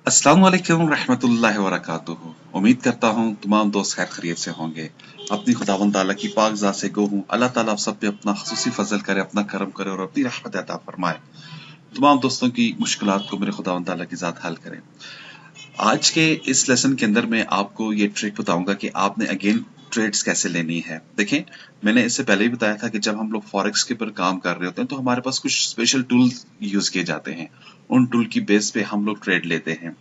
अस्सलाम वालेकुम रहमतुल्लाहि व बरकातुहू। उम्मीद करता हूँ तमाम दोस्त खैर खैरियत से होंगे। अपनी खुदावंद ताला की पाक ज़ात से गो हूँ, अल्लाह ताला आप सब पे अपना खसूसी फजल करे, अपना करम करे और अपनी रहमत अता फरमाए। तमाम दोस्तों की मुश्किलात को मेरे खुदावंद ताला की ज़ात हल करे। आज के इस लेसन के अंदर मैं आपको ये ट्रिक बताऊंगा कि आपने अगेन ट्रेड्स कैसे लेनी है। देखें, मैंने इससे पहले ही बताया था कि जब हम लोग फॉरेक्स के ऊपर काम कर रहे होते हैं तो हमारे पास कुछ स्पेशल टूल यूज किए जाते हैं। उन टूल की बेस पे हम लोग ट्रेड लेते हैं।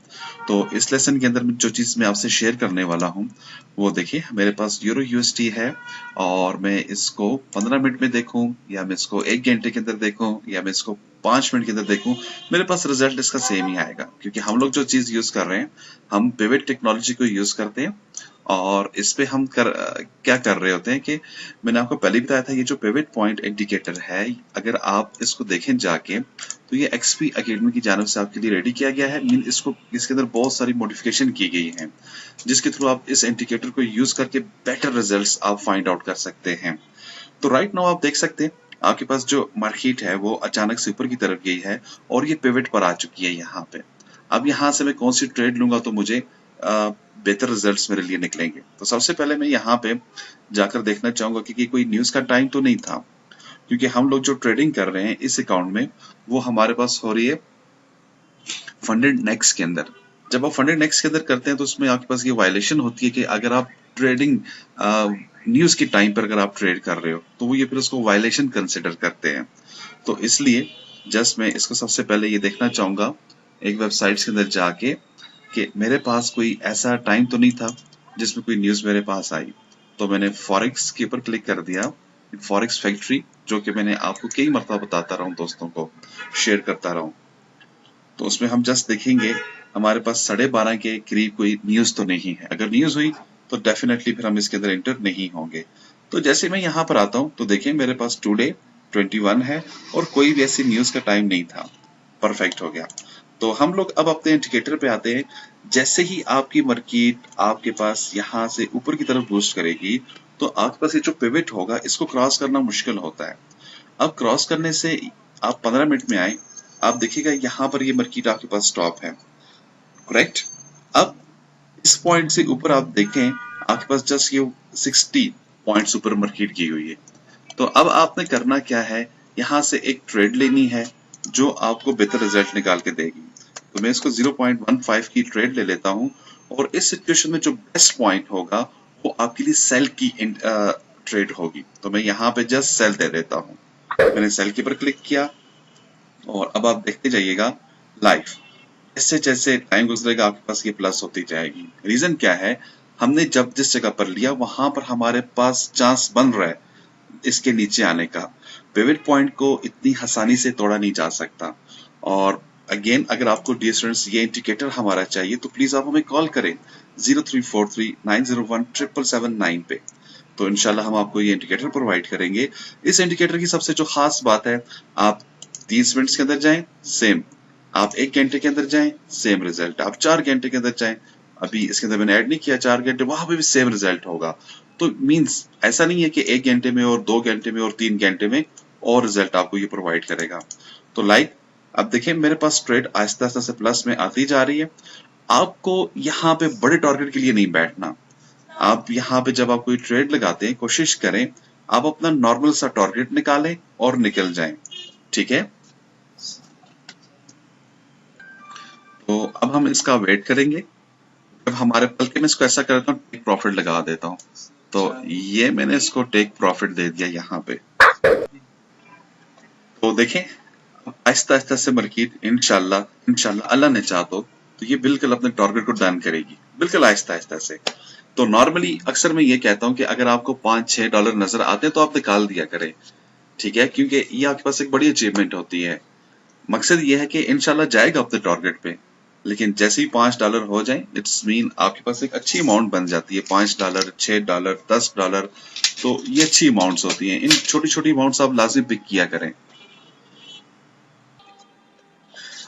तो इस लेसन के अंदर जो चीज मैं आपसे शेयर करने वाला हूँ वो देखिए, मेरे पास यूरो यूएसटी है और मैं इसको 15 मिनट में देखूं या मैं इसको 1 घंटे के अंदर देखूं या मैं इसको 5 मिनट के अंदर देखूं, मेरे पास रिजल्ट इसका सेम ही आएगा। क्योंकि हम लोग जो चीज यूज कर रहे हैं, हम पिवट टेक्नोलॉजी को यूज करते हैं और इस पे हम क्या कर रहे होते हैं कि मैंने आपको पहले ही बताया था, ये जो पिवट पॉइंट इंडिकेटर है, अगर आप इसको देखें जाके तो ये एक्सपी एकेडमी की जानिब से आपके लिए रेडी किया गया है। मीन इसको इसके अंदर बहुत सारी मॉडिफिकेशन की गई है जिसके थ्रू आप इस इंडिकेटर को यूज करके बेटर रिजल्ट्स आप फाइंड आउट कर सकते हैं। तो राइट नाउ आप देख सकते हैं आपके पास जो मार्केट है वो अचानक से ऊपर की तरफ गई है और ये पिवट पर आ चुकी है यहाँ पे। अब यहाँ से मैं कौन सी ट्रेड लूंगा तो मुझे बेहतर रिजल्ट्स मेरे लिए निकलेंगे। तो सबसे पहले मैं यहाँ पे जाकर देखना चाहूंगा कि कोई न्यूज का टाइम तो नहीं था, क्योंकि हम लोग जो ट्रेडिंग कर रहे हैं इस अकाउंट में वो हमारे पास हो रही है फंडेड नेक्स्ट के अंदर। जब आप फंडेड नेक्स्ट के अंदर करते हैं तो उसमें आपके पास ये वायलेशन होती है कि अगर आप ट्रेडिंग न्यूज के टाइम पर अगर आप ट्रेड कर रहे हो तो वो ये फिर उसको वायलेशन कंसिडर करते हैं। तो इसलिए जस्ट मैं इसको सबसे पहले ये देखना चाहूंगा एक वेबसाइट के अंदर जाके कि मेरे पास कोई ऐसा टाइम तो नहीं था जिसमें कोई न्यूज मेरे पास आई। तो मैंने फॉरेक्स के ऊपर क्लिक कर दिया, फॉरेक्स फैक्ट्री, जो कि मैंने आपको कई मरतबा बताता रहा हूँ, दोस्तों को शेयर करता रहा हूँ। तो उसमें हम जस्ट देखेंगे हमारे पास 12:30 के करीब कोई न्यूज तो नहीं है। अगर न्यूज हुई तो डेफिनेटली फिर हम इसके अंदर एंटर नहीं होंगे। तो जैसे मैं यहाँ पर आता हूँ तो देखिए मेरे पास टुडे 21 है और कोई भी ऐसी न्यूज का टाइम नहीं था। परफेक्ट हो गया। तो हम लोग अब अपने इंडिकेटर पे आते हैं। जैसे ही आपकी मार्केट आपके पास यहाँ से ऊपर की तरफ बूस्ट करेगी तो आपके पास ये जो पिवट होगा इसको क्रॉस करना मुश्किल होता है। अब क्रॉस करने से आप 15 मिनट में आए, आप देखिएगा यहाँ पर ये मार्केट आपके पास स्टॉप है, करेक्ट। अब इस पॉइंट से ऊपर आप देखें आपके पास जस्ट ये 60 पॉइंट्स ऊपर मार्केट की हुई है। तो अब आपने करना क्या है, यहाँ से एक ट्रेड लेनी है जो आपको बेहतर रिजल्ट निकाल के देगी। तो मैं इसको 0.15 की ट्रेड ले लेता हूँ और इस सिचुएशन में जो बेस्ट पॉइंट होगा वो आपके लिए सेल की ट्रेड होगी। तो मैं यहाँ पे जस्ट सेल दे देता हूँ। मैंने सेल के ऊपर क्लिक किया और अब आप देखते जाइएगा लाइव, जैसे जैसे टाइम गुजरेगा आपके पास ये प्लस होती जाएगी। रीजन क्या है, हमने जब जिस जगह पर लिया वहां पर हमारे पास चांस बन रहा है इसके नीचे आने का। पिवट पॉइंट को इतनी आसानी से तोड़ा नहीं जा सकता। और अगेन अगर आपको डियर स्टूडेंट्स ये इंडिकेटर हमारा चाहिए तो प्लीज आप हमें कॉल करें 0343901779 पे। तो इंशाल्लाह हम आपको ये इंडिकेटर प्रोवाइड करेंगे। इस इंडिकेटर की सबसे जो खास बात है, आप 30 मिनट्स के अंदर जाएं सेम, आप 1 घंटे के अंदर जाएं सेम रिजल्ट, आप 4 घंटे के अंदर जाएं, अभी इसके अंदर मैंने ऐड नहीं किया 4 घंटे, वहां पे भी सेम रिजल्ट होगा। तो मींस ऐसा नहीं है कि 1 घंटे में और 2 घंटे में और 3 घंटे में और रिजल्ट आपको ये प्रोवाइड करेगा। तो लाइक अब देखिए मेरे पास ट्रेड आहिस्ता आहिस्ता से प्लस में आती जा रही है। आपको यहाँ पे बड़े टारगेट के लिए नहीं बैठना। आप यहाँ पे जब आप कोई ट्रेड लगाते हैं कोशिश करें आप अपना नॉर्मल सा टारगेट निकालें और निकल जाएं, ठीक है। तो अब हम इसका वेट करेंगे जब हमारे, बल्कि मैं इसको ऐसा करता हूँ टेक प्रॉफिट लगा देता हूँ। तो ये मैंने इसको टेक प्रॉफिट दे दिया यहाँ पे। तो देखें आहिस्ता आहिस्ता से मार्केट इंशाल्लाह इंशाल्लाह अल्लाह ने चाहा तो ये बिल्कुल अपने टारगेट को डन करेगी, बिल्कुल आहिस्ता आहिस्ता से। तो नॉर्मली अक्सर मैं ये कहता हूँ कि अगर आपको $5-6 नजर आते हैं तो आप निकाल दिया करें, ठीक है, क्योंकि ये आपके पास एक बड़ी अचीवमेंट होती है। मकसद ये है कि इंशाल्लाह जाएगा अपने टारगेट पे, लेकिन जैसे ही $5 हो जाए इट्स मीन आपके पास एक अच्छी अमाउंट बन जाती है। $5, $6, $10, तो ये अच्छी अमाउंट्स होती हैं। इन छोटी छोटी अमाउंट्स आप लाजिम पिक किया करें।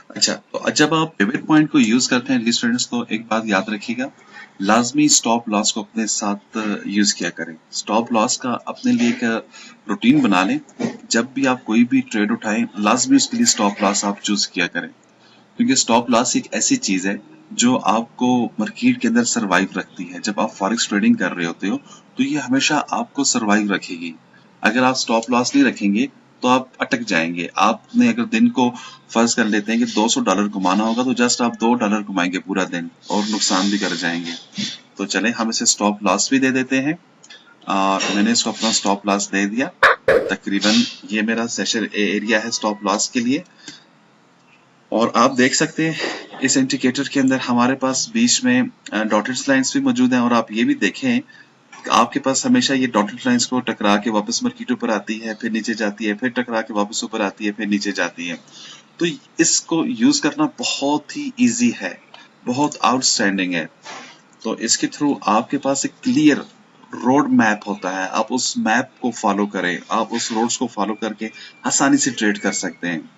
अच्छा, तो जब आप पिवट पॉइंट को यूज करते हैं स्टूडेंट्स तो एक बात याद रखिएगा, लाजमी स्टॉप लॉस को अपने साथ यूज किया करें। स्टॉप लॉस का अपने लिए एक रूटीन बना लें। जब भी आप कोई भी ट्रेड उठाएं लाजमी उसके लिए स्टॉप लॉस आप चूज किया करें, क्योंकि स्टॉप लॉस एक ऐसी चीज है जो आपको मार्केट के अंदर सरवाइव रखती है। जब आप फॉरेक्स ट्रेडिंग कर रहे होते हो तो ये हमेशा आपको सरवाइव रखेगी। अगर आप स्टॉप लॉस नहीं रखेंगे तो आप अटक जाएंगे। आपने अगर दिन को फर्ज कर लेते हैं कि $200 कमाना होगा तो जस्ट आप $2 कमाएंगे पूरा दिन और नुकसान भी कर जाएंगे। तो चले हम इसे स्टॉप लॉस भी दे देते हैं। मैंने इसको अपना स्टॉप लॉस दे दिया। तकरीबन ये मेरा सेशन एरिया है स्टॉप लॉस के लिए। और आप देख सकते हैं इस इंडिकेटर के अंदर हमारे पास बीच में डॉटेड लाइंस भी मौजूद हैं। और आप ये भी देखें कि आपके पास हमेशा ये डॉटेड लाइंस को टकरा के वापस मार्केट ऊपर आती है, फिर नीचे जाती है, फिर टकरा के वापस ऊपर आती है, फिर नीचे जाती है। तो इसको यूज करना बहुत ही इजी है, बहुत आउटस्टैंडिंग है। तो इसके थ्रू आपके पास एक क्लियर रोड मैप होता है। आप उस मैप को फॉलो करें, आप उस रोड्स को फॉलो करके आसानी से ट्रेड कर सकते हैं।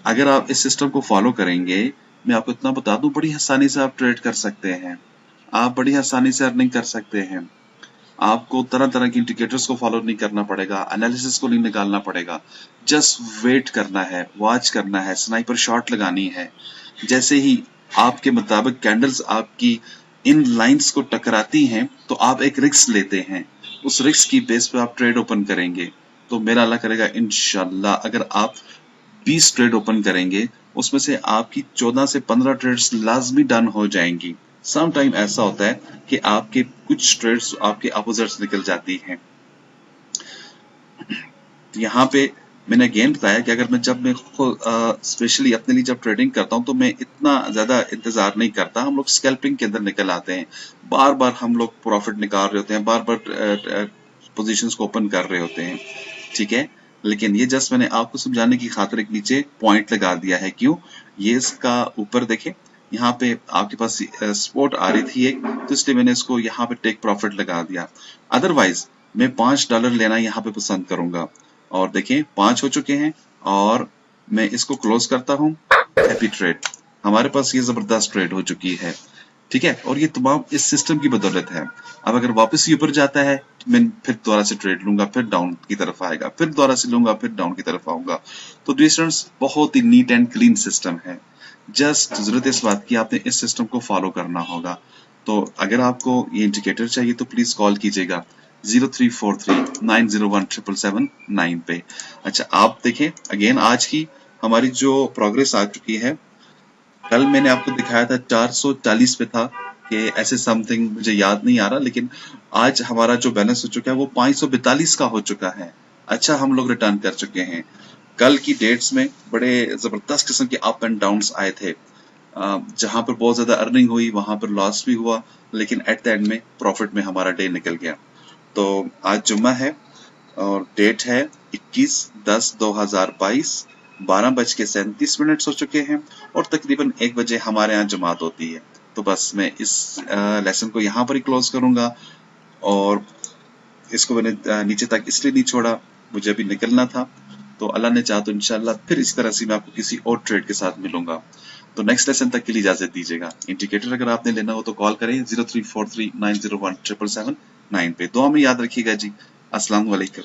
अगर आप इस सिस्टम को फॉलो करेंगे, मैं आपको इतना बता दूं, बड़ी आसानी से आप ट्रेड कर सकते हैं, आप बड़ी आसानी से अर्निंग कर सकते हैं। आपको तरह तरह की इंडिकेटर्स को फॉलो नहीं करना पड़ेगा, एनालिसिस को नहीं निकालना पड़ेगा। जस्ट वेट करना है, वॉच करना है, स्नाइपर शॉट लगानी है। जैसे ही आपके मुताबिक कैंडल्स आपकी इन लाइंस को टकराती हैं तो आप एक रिस्क लेते हैं। उस रिस्क की बेस पे आप ट्रेड ओपन करेंगे। तो मेरा अल्लाह करेगा इंशाल्लाह अगर आप 20 ट्रेड ओपन करेंगे उसमें से आपकी 14 से 15 ट्रेड्स लाजमी डन हो जाएंगी। सम टाइम ऐसा होता है कि आपके कुछ ट्रेड्स आपके अपोजिट्स निकल जाती हैं। तो यहाँ पे मैंने अगेन बताया कि अगर मैं स्पेशली अपने लिए जब ट्रेडिंग करता हूँ तो मैं इतना ज्यादा इंतजार नहीं करता। हम लोग स्कैल्पिंग के अंदर निकल आते हैं, बार बार हम लोग प्रॉफिट निकाल रहे होते हैं, बार बार पोजीशंस को ओपन कर रहे होते हैं, ठीक है। लेकिन ये जस्ट मैंने आपको समझाने की खातिर एक नीचे पॉइंट लगा दिया है। क्यों? ये इसका ऊपर देखें, यहाँ पे आपके पास सपोर्ट आ रही थी एक, तो इसलिए मैंने इसको यहाँ पे टेक प्रॉफिट लगा दिया। अदरवाइज मैं $5 लेना यहाँ पे पसंद करूंगा। और देखें 5 हो चुके हैं और मैं इसको क्लोज करता हूँ। हैप्पी ट्रेड, हमारे पास ये जबरदस्त ट्रेड हो चुकी है, ठीक है। और ये तमाम इस सिस्टम की बदौलत है। अब अगर वापस ये ऊपर जाता है तो मैं फिर दोबारा से ट्रेड लूंगा, फिर डाउन की तरफ आएगा, फिर दोबारा से लूंगा, फिर डाउन की तरफ आऊंगा। तो डिस्टेंस बहुत ही नीट एंड क्लीन सिस्टम है। जस्ट जरूरत इस बात की आपने इस सिस्टम को फॉलो करना होगा। तो अगर आपको ये इंडिकेटर चाहिए तो प्लीज कॉल कीजिएगा 0343901779 पे। अच्छा आप देखें अगेन आज की हमारी जो प्रोग्रेस आ चुकी है, कल मैंने आपको दिखाया था 440 पे था कि ऐसे समथिंग, मुझे याद नहीं आ रहा, लेकिन आज हमारा जो बैलेंस हो चुका है वो 542 का हो चुका है। अच्छा हम लोग रिटर्न कर चुके हैं। कल की डेट्स में बड़े जबरदस्त किस्म के अप एंड डाउन्स आए थे। जहां पर बहुत ज्यादा अर्निंग हुई वहां पर लॉस भी हुआ, लेकिन एट द एंड में प्रॉफिट में हमारा डे निकल गया। तो आज जुम्मा है और डेट है 21/10/2022, 12:37 हो चुके हैं और तकरीबन 1 बजे हमारे यहाँ जमात होती है। तो बस मैं इस लेसन को यहाँ पर ही क्लोज करूंगा। और इसको मैंने नीचे तक इसलिए नहीं छोड़ा, मुझे अभी निकलना था। तो अल्लाह ने चाहा तो इंशाल्लाह फिर इस तरह से मैं आपको किसी और ट्रेड के साथ मिलूंगा। तो नेक्स्ट लेसन तक के लिए इजाजत दीजिएगा। इंडिकेटर अगर आपने लेना हो तो कॉल करें 0343901779 पे। दुआ में याद रखिएगा जी। अस्सलाम वालेकुम।